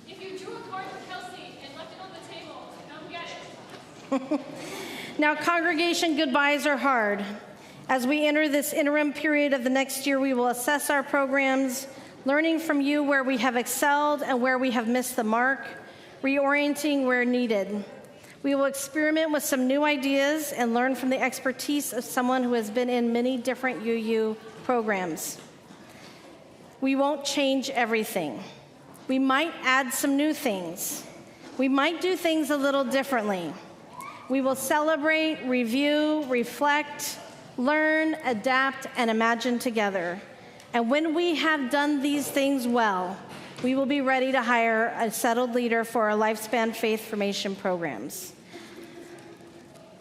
If you drew a card for Kelsey and left it on the table, come get it. Now, congregation goodbyes are hard. As we enter this interim period of the next year, we will assess our programs, learning from you where we have excelled and where we have missed the mark, reorienting where needed. We will experiment with some new ideas and learn from the expertise of someone who has been in many different UU programs. We won't change everything. We might add some new things. We might do things a little differently. We will celebrate, review, reflect, learn, adapt, and imagine together. And when we have done these things well, we will be ready to hire a settled leader for our lifespan faith formation programs.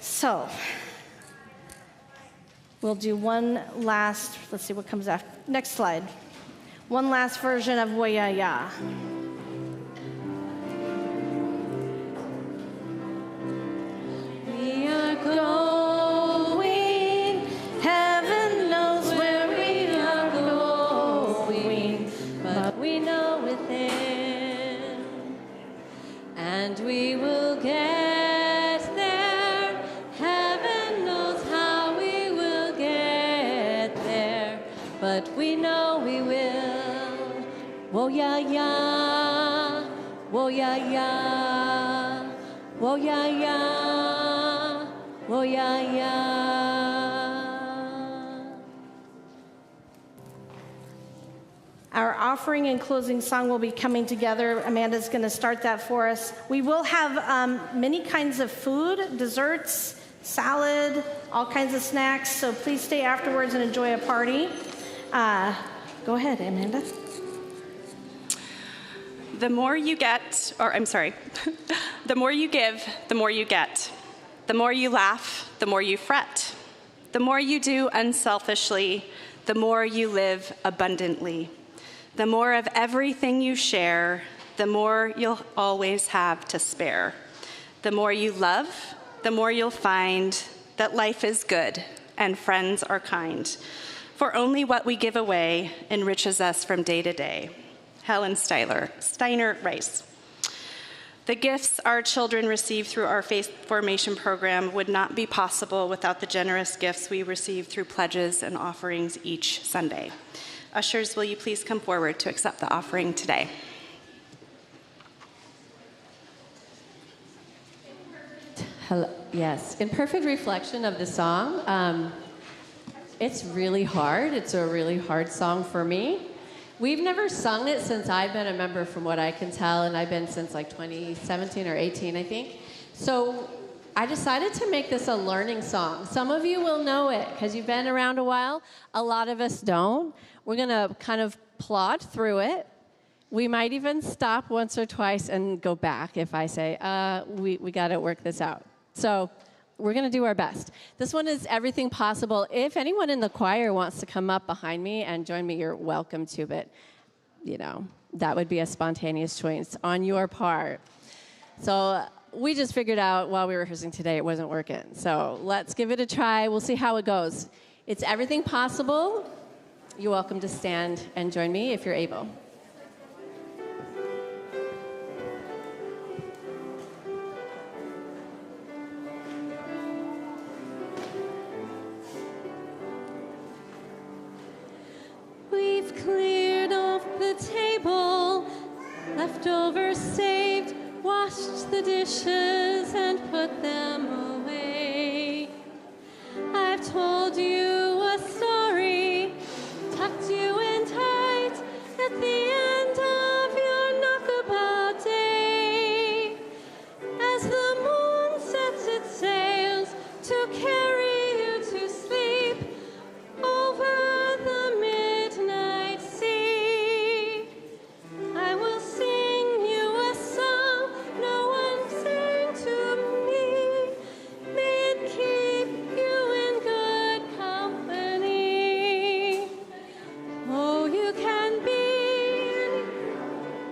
So, we'll do one last, let's see what comes after. Next slide. One last version of Woyaya. We are going, heaven knows where we are going. and we will get there. Heaven knows how we will get there, but we know we will. Whoa, yeah, yeah. Whoa, yeah, yeah. Whoa, yeah, yeah. Whoa, yeah, yeah. Our offering and closing song will be coming together. Amanda's going to start that for us. We will have many kinds of food, desserts, salad, all kinds of snacks. So please stay afterwards and enjoy a party. Go ahead, Amanda. The more you get, or I'm sorry, the more you give, the more you get. The more you laugh, the more you fret. The more you do unselfishly, the more you live abundantly. The more of everything you share, the more you'll always have to spare. The more you love, the more you'll find that life is good and friends are kind. For only what we give away enriches us from day to day. Helen Steiner Rice. The gifts our children receive through our faith formation program would not be possible without the generous gifts we receive through pledges and offerings each Sunday. Ushers, will you please come forward to accept the offering today? Hello. Yes, in perfect reflection of the song, it's really hard. It's a really hard song for me. We've never sung it since I've been a member, from what I can tell, and I've been since like 2017 or 18, I think. So I decided to make this a learning song. Some of you will know it because you've been around a while. A lot of us don't. We're going to kind of plod through it. We might even stop once or twice and go back if I say, we got to work this out. So we're going to do our best. This one is Everything Possible. If anyone in the choir wants to come up behind me and join me, you're welcome to, but, you know, that would be a spontaneous choice on your part. So we just figured out while we were rehearsing today it wasn't working. So let's give it a try. We'll see how it goes. It's Everything Possible. You're welcome to stand and join me if you're able. We've cleared off the table, leftovers saved, washed the dishes and put them away. I've told you a story, tucked you in tight at the end of your knockabout day. As the moon sets its sails to carry you to sleep over the midnight sea, I will sing you a song no one sang to me. May it keep you in good company. Oh, you can be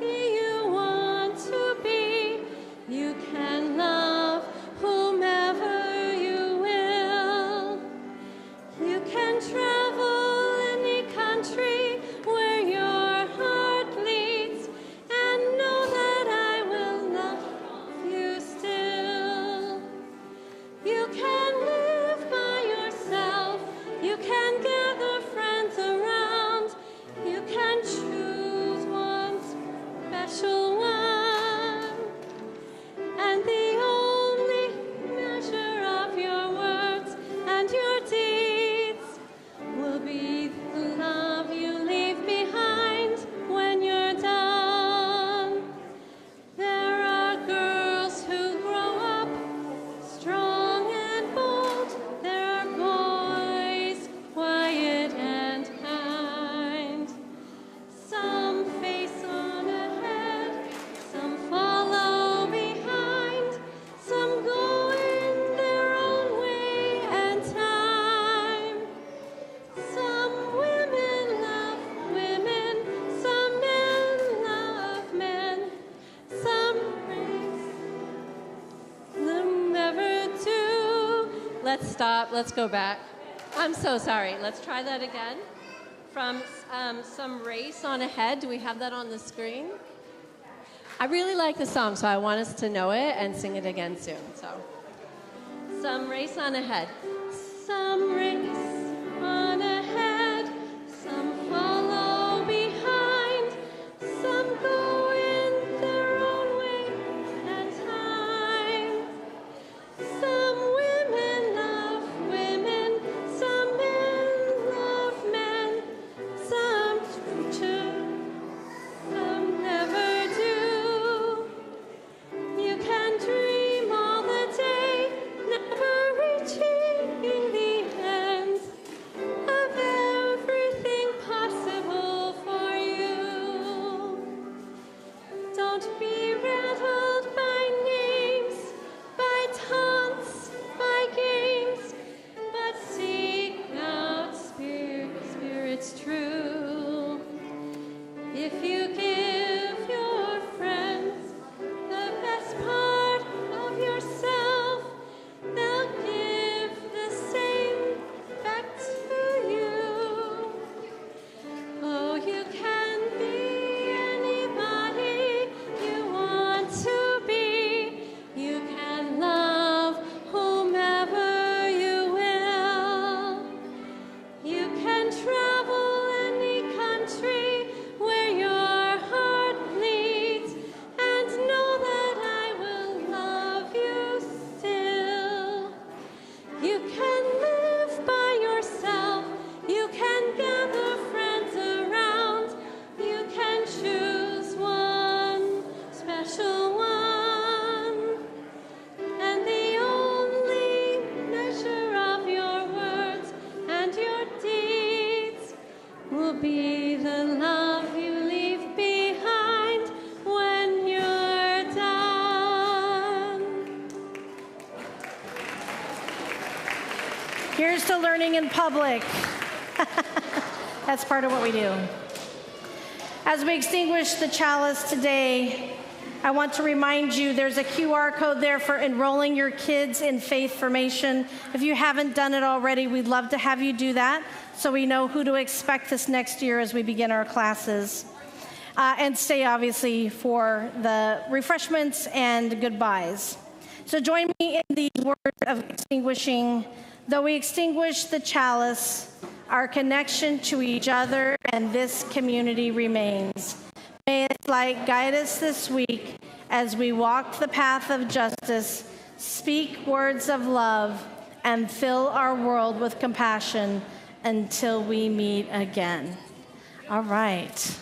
anything you want to be. You can love whomever you will. You can travel any country where your heart leads, and know that I will love you still. You can live by yourself. You can gather friends around. You can choose one special one. And the only measure of your words and your deeds will be the love you leave behind when you're done. There are girls who grow up strong and bold. There are boys quiet and kind. Some face on ahead, some follow behind. Some go in their own way and time. Some women love women, some men love men, some race them never do. Let's stop, let's go back. I'm so sorry, let's try that again. From Some Race on Ahead, do we have that on the screen? I really like the song, so I want us to know it and sing it again soon. So, some race on ahead. Some race on ahead. Some follow behind. Some go in their own way and time. Some women love women. Some men love men. Some do, some never do. You can dream all the day, never reaching the end of everything possible for you. Don't be rattled by names, by taunts, by games, but seek out spirits true. If you give your friends the best part of yourself, they'll give the same back to you. Oh, you can be anybody you want to be. You can love whomever you will. You can travel any country where your heart leads, and know that I will love you still. You can live by yourself. You can gather friends around. You can choose one special one. And the only measure of your words and your deeds will be the love you leave behind when you're done. Here's to learning in public. That's part of what we do. As we extinguish the chalice today, I want to remind you there's a QR code there for enrolling your kids in faith formation. If you haven't done it already, we'd love to have you do that so we know who to expect this next year as we begin our classes. And stay, obviously, for the refreshments and goodbyes. So join me in the word of extinguishing. Though we extinguish the chalice, our connection to each other and this community remains. May its light guide us this week as we walk the path of justice, speak words of love, and fill our world with compassion until we meet again. All right.